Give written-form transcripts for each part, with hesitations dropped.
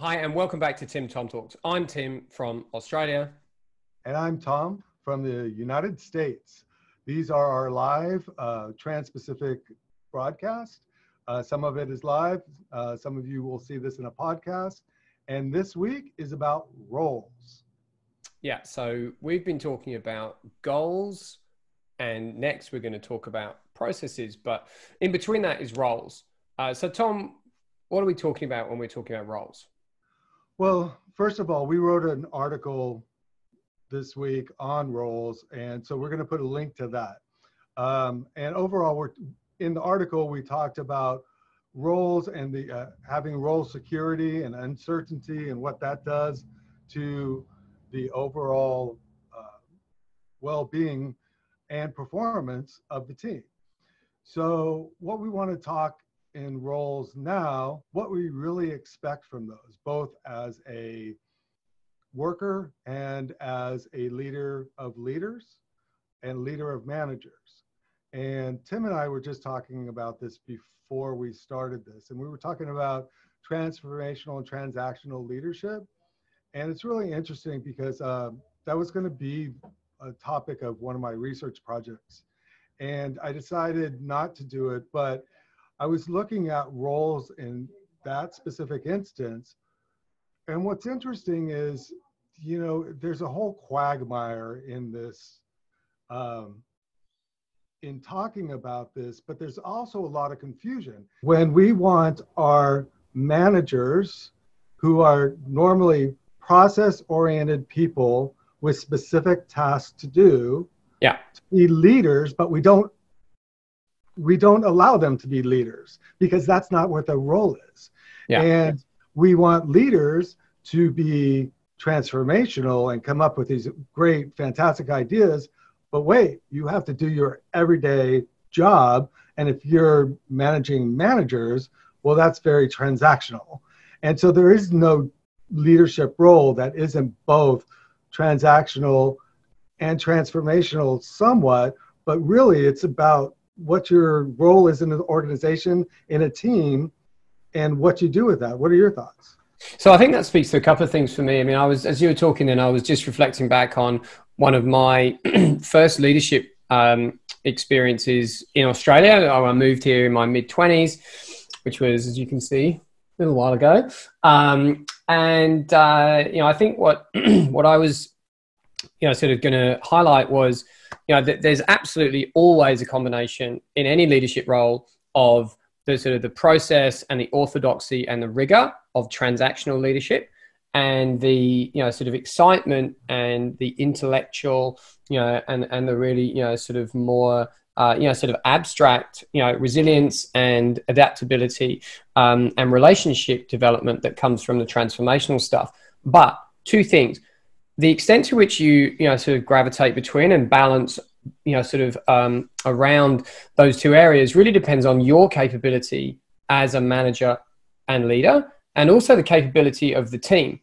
Hi, and welcome back to Tom Talks. I'm Tim from Australia. And I'm Tom from the United States. These are our live Trans-Pacific broadcast. Some of it is live. Some of you will see this in a podcast. And this week is about roles. Yeah, so we've been talking about goals, and next we're going to talk about processes, but in between that is roles. So Tom, what are we talking about when we're talking about roles? Well, first of all, we wrote an article this week on roles, and so we're going to put a link to that. And overall, in the article, we talked about roles and the having role security and uncertainty and what that does to the overall well-being and performance of the team. So what we want to talk in roles now, what we really expect from those, both as a worker and as a leader of leaders and leader of managers. And Tim and I were just talking about this before we started this, and we were talking about transformational and transactional leadership. And it's really interesting because that was going to be a topic of one of my research projects. And I decided not to do it, but I was looking at roles in that specific instance. And what's interesting is, you know, there's a whole quagmire in this, in talking about this, but there's also a lot of confusion. When we want our managers, who are normally process-oriented people with specific tasks to do, to be leaders, but we don't allow them to be leaders because that's not what their role is. And we want leaders to be transformational and come up with these great, fantastic ideas. But wait, you have to do your everyday job. And if you're managing managers, well, that's very transactional. And so there is no leadership role that isn't both transactional and transformational somewhat, but really it's about what your role is in an organization, in a team, and what you do with that. What are your thoughts? So I think that speaks to a couple of things for me. I mean, as you were talking then, I was just reflecting back on one of my first leadership experiences in Australia. I moved here in my mid-20s, which was, as you can see, a little while ago. I think what I was, sort of going to highlight was, that there's absolutely always a combination in any leadership role of the sort of the process and the orthodoxy and the rigor of transactional leadership, and the sort of excitement and the intellectual and the really sort of more sort of abstract resilience and adaptability and relationship development that comes from the transformational stuff. But two things: the extent to which you sort of gravitate between and balance sort of around those two areas really depends on your capability as a manager and leader, and also the capability of the team.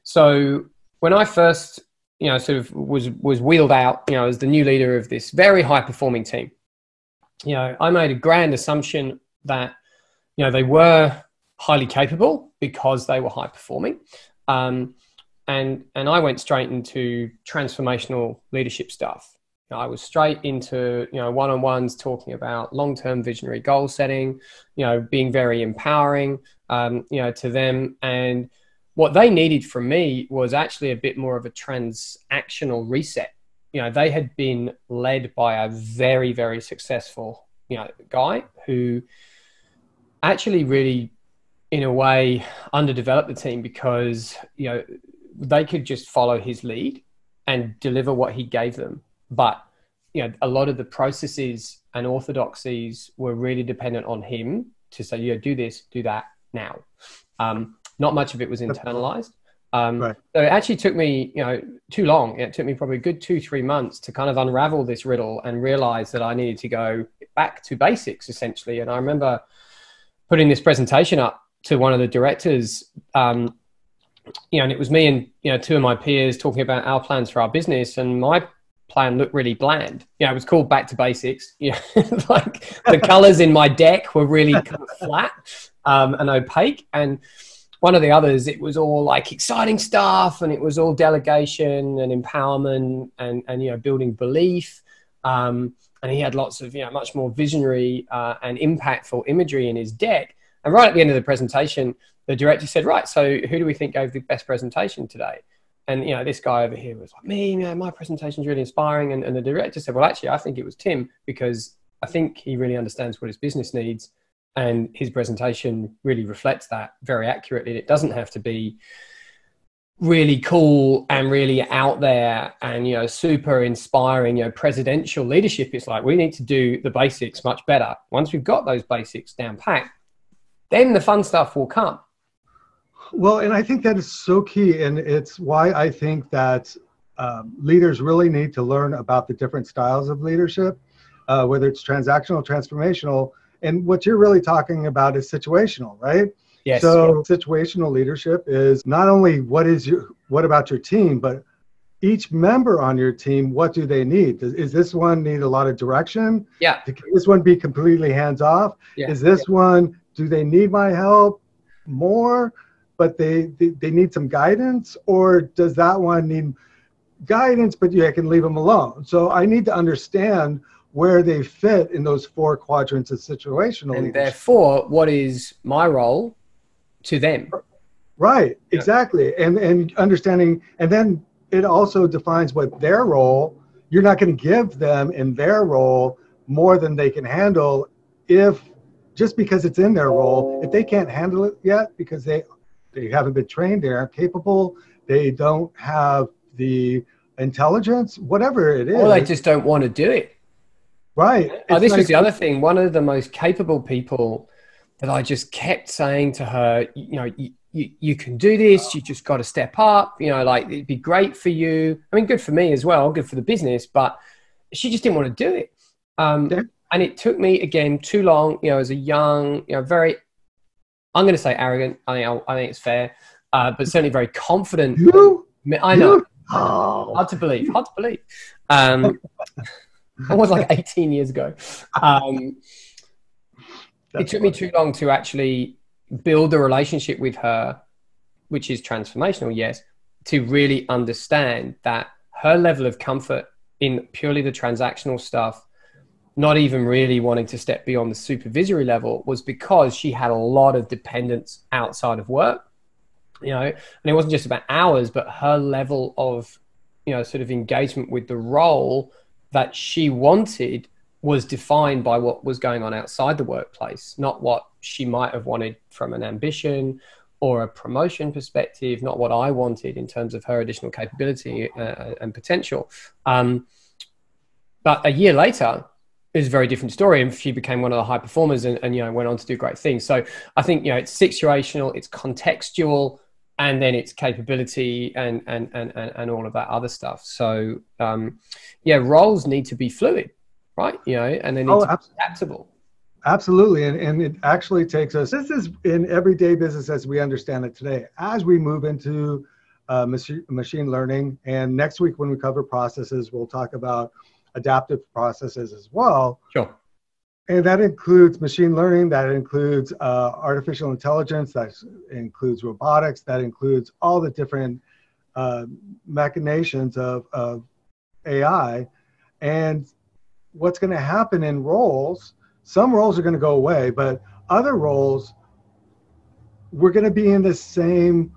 So when I first sort of was wheeled out as the new leader of this very high performing team, I made a grand assumption that they were highly capable because they were high performing. And I went straight into transformational leadership stuff. I was straight into, one-on-ones talking about long-term visionary goal setting, being very empowering, to them. And what they needed from me was actually a bit more of a transactional reset. They had been led by a very, very successful, guy who actually really, in a way, underdeveloped the team because, they could just follow his lead and deliver what he gave them. But, a lot of the processes and orthodoxies were really dependent on him to say, do this, do that now. Not much of it was internalized. Right. So it actually took me, too long. It took me probably a good 2-3 months to kind of unravel this riddle and realize that I needed to go back to basics, essentially. And I remember putting this presentation up to one of the directors, and it was me and, two of my peers talking about our plans for our business, and my plan looked really bland. It was called Back to Basics. Like the colors in my deck were really kind of flat and opaque. And one of the others, it was all like exciting stuff, and it was all delegation and empowerment and you know, building belief. And he had lots of, you know, much more visionary and impactful imagery in his deck. And right at the end of the presentation, the director said, right, so who do we think gave the best presentation today? And, you know, this guy over here was like, me, you know, my presentation's really inspiring. And the director said, well, actually, I think it was Tim, because I think he really understands what his business needs. And his presentation really reflects that very accurately. It doesn't have to be really cool and really out there and, you know, super inspiring, you know, presidential leadership. It's like, we need to do the basics much better. Once we've got those basics down packed, then the fun stuff will come. Well, and I think that is so key. And it's why I think that leaders really need to learn about the different styles of leadership, whether it's transactional, transformational, and what you're really talking about is situational, right? Yes. So situational leadership is not only what about your team, but each member on your team, what do they need? Is this one need a lot of direction? Yeah. Can this one be completely hands off? Yeah. Is this one, do they need my help more, but they need some guidance? Or does that one need guidance, but you can leave them alone? So I need to understand where they fit in those four quadrants of situational and leadership. Therefore, what is my role to them? Right, exactly. And understanding, and then it also defines what their role, you're not going to give them in their role more than they can handle just because it's in their role, if they can't handle it yet because they haven't been trained, they aren't capable, they don't have the intelligence, whatever it is. Or they just don't want to do it. Right. This was the other thing. One of the most capable people that I just kept saying to her, you know, you can do this. You just got to step up. You know, like, it'd be great for you. I mean, good for me as well, good for the business. But she just didn't want to do it. And it took me, again, too long. You know, as a young, you know, very, I'm going to say arrogant. I think it's fair, but certainly very confident. I know. Oh. Hard to believe. It was like 18 years ago. It took me too long to actually build a relationship with her, which is transformational, yes, to really understand that her level of comfort in purely the transactional stuff, not even really wanting to step beyond the supervisory level, was because she had a lot of dependence outside of work, you know, and it wasn't just about hours, but her level of, you know, sort of engagement with the role that she wanted was defined by what was going on outside the workplace, not what she might have wanted from an ambition or a promotion perspective, not what I wanted in terms of her additional capability and potential. But a year later, it was a very different story, and she became one of the high performers and you know, went on to do great things. So I think, you know, it's situational, it's contextual, and then it's capability and all of that other stuff. So yeah, roles need to be fluid, right? You know, and they need to be adaptable. Absolutely. And it actually takes us, this is in everyday business as we understand it today, as we move into machine learning. And next week when we cover processes, we'll talk about adaptive processes as well. Sure. And that includes machine learning, that includes artificial intelligence, that includes robotics, that includes all the different machinations of AI. And what's going to happen in roles, some roles are going to go away, but other roles, we're going to be in the same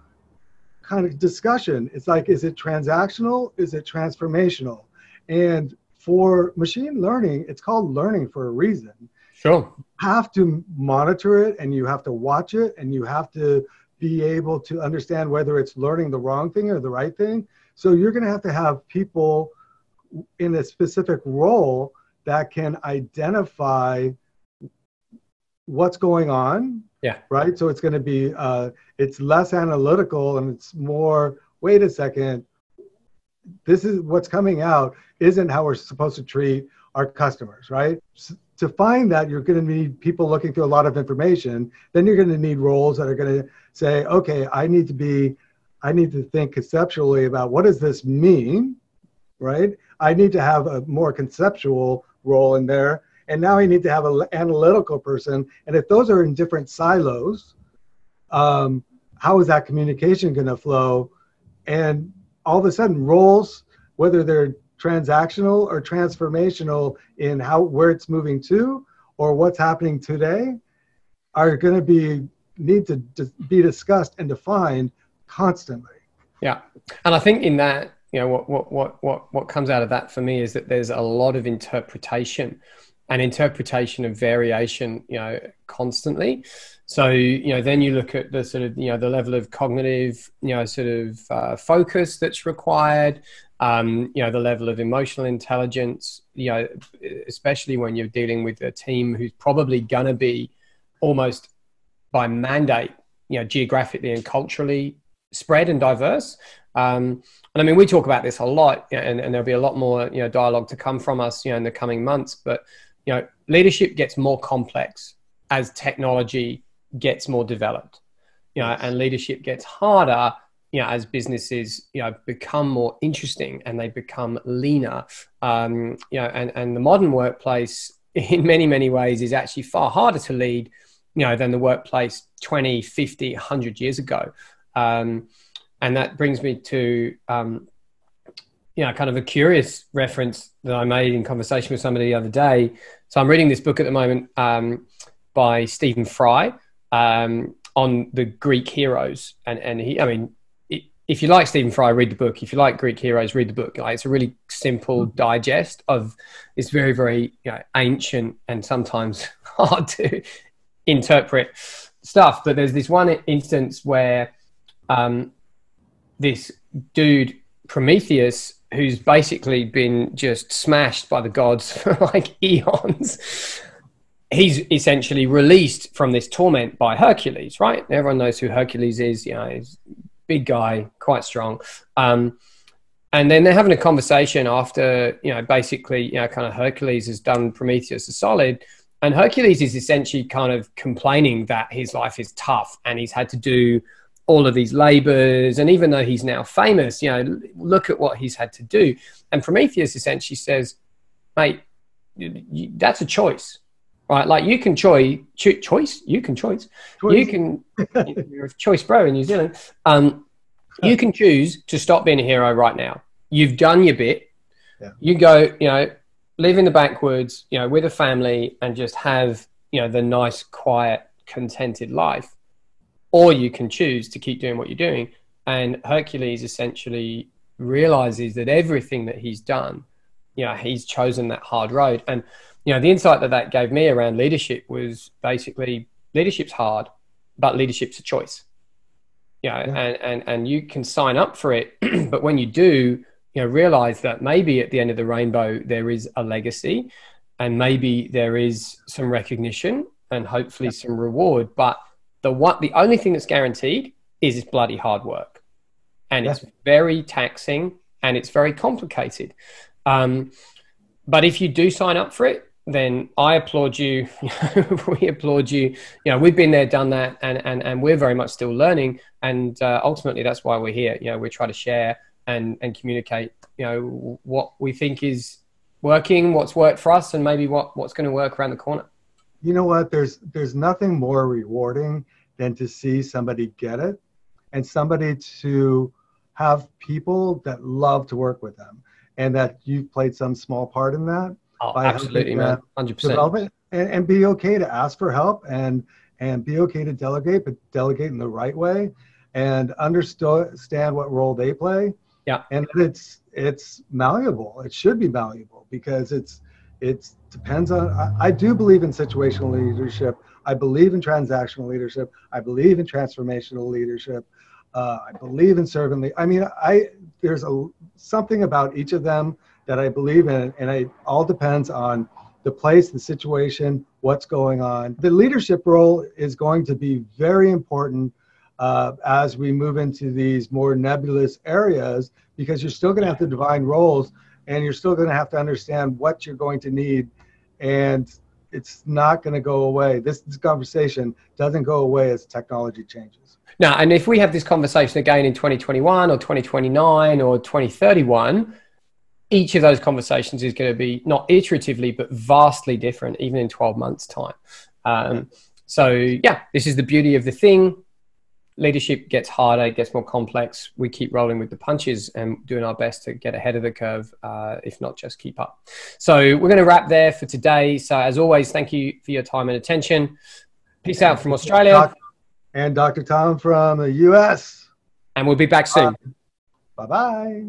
kind of discussion. It's like, is it transactional? Is it transformational? And for machine learning, it's called learning for a reason. Sure. You have to monitor it, and you have to watch it, and you have to be able to understand whether it's learning the wrong thing or the right thing. So you're going to have people in a specific role that can identify what's going on. Yeah. Right. So it's going to be, it's less analytical and it's more, wait a second, this is what's coming out isn't how we're supposed to treat our customers, right? To find that, you're going to need people looking through a lot of information. Then you're going to need roles that are going to say, okay, I need to think conceptually about what does this mean, right? I need to have a more conceptual role in there. And now I need to have an analytical person. And if those are in different silos, how is that communication going to flow? And all of a sudden roles, whether they're transactional or transformational in where it's moving to or what's happening today, are going to need to be discussed and defined constantly. Yeah. And I think in that, what comes out of that for me is that there's a lot of interpretation of variation, constantly. So, then you look at the sort of, the level of cognitive, focus that's required, the level of emotional intelligence, especially when you're dealing with a team who's probably going to be almost by mandate, geographically and culturally spread and diverse. And I mean, we talk about this a lot, and there'll be a lot more, dialogue to come from us, in the coming months. But, leadership gets more complex as technology gets more developed, and leadership gets harder, as businesses, become more interesting and they become leaner. And the modern workplace in many, many ways is actually far harder to lead, than the workplace 20, 50, 100 years ago. And that brings me to, kind of a curious reference that I made in conversation with somebody the other day. So I'm reading this book at the moment by Stephen Fry on the Greek heroes. And he, I mean, if you like Stephen Fry, read the book. If you like Greek heroes, read the book. Like, it's a really simple digest of this very, very ancient and sometimes hard to interpret stuff. But there's this one instance where this dude Prometheus, who's basically been just smashed by the gods for like eons, he's essentially released from this torment by Hercules, right? Everyone knows who Hercules is. He's a big guy, quite strong. And then they're having a conversation after, basically, kind of Hercules has done Prometheus a solid. And Hercules is essentially kind of complaining that his life is tough and he's had to do all of these labors. And even though he's now famous, look at what he's had to do. And Prometheus essentially says, mate, that's a choice, right? Like, you can choice. You're a choice bro in New Zealand. You can choose to stop being a hero right now. You've done your bit. Yeah. You go, live in the backwoods, with a family and just have, the nice, quiet, contented life. Or you can choose to keep doing what you're doing. And Hercules essentially realizes that everything that he's done, he's chosen that hard road. And, the insight that gave me around leadership was basically leadership's hard, but leadership's a choice. And you can sign up for it. But when you do, realize that maybe at the end of the rainbow, there is a legacy and maybe there is some recognition and hopefully some reward. But the only thing that's guaranteed is it's bloody hard work, and it's very taxing and it's very complicated. But if you do sign up for it, then I applaud you. We applaud you. We've been there, done that, and we're very much still learning. And ultimately, that's why we're here. We try to share and communicate, what we think is working, what's worked for us, and maybe what's going to work around the corner. You know what? There's nothing more rewarding than to see somebody get it, and somebody to have people that love to work with them, and that you've played some small part in that. Oh, absolutely, man. 100%. Development, and be okay to ask for help and be okay to delegate, but delegate in the right way and understand what role they play. Yeah. And it's malleable. It should be malleable because it depends on, I do believe in situational leadership. I believe in transactional leadership. I believe in transformational leadership. I believe in servant leadership. I mean, there's something about each of them that I believe in, and it all depends on the place, the situation, what's going on. The leadership role is going to be very important as we move into these more nebulous areas, because you're still going to have to define roles, and you're still going to have to understand what you're going to need, and it's not going to go away. This conversation doesn't go away as technology changes. No, and if we have this conversation again in 2021 or 2029 or 2031, each of those conversations is going to be not iteratively, but vastly different, even in 12 months' time. So yeah, this is the beauty of the thing. leadership gets harder, it gets more complex. We keep rolling with the punches and doing our best to get ahead of the curve, if not just keep up. So we're going to wrap there for today. So as always, thank you for your time and attention. Peace out from Australia. And Dr. Tom from the US. And we'll be back soon. Bye-bye.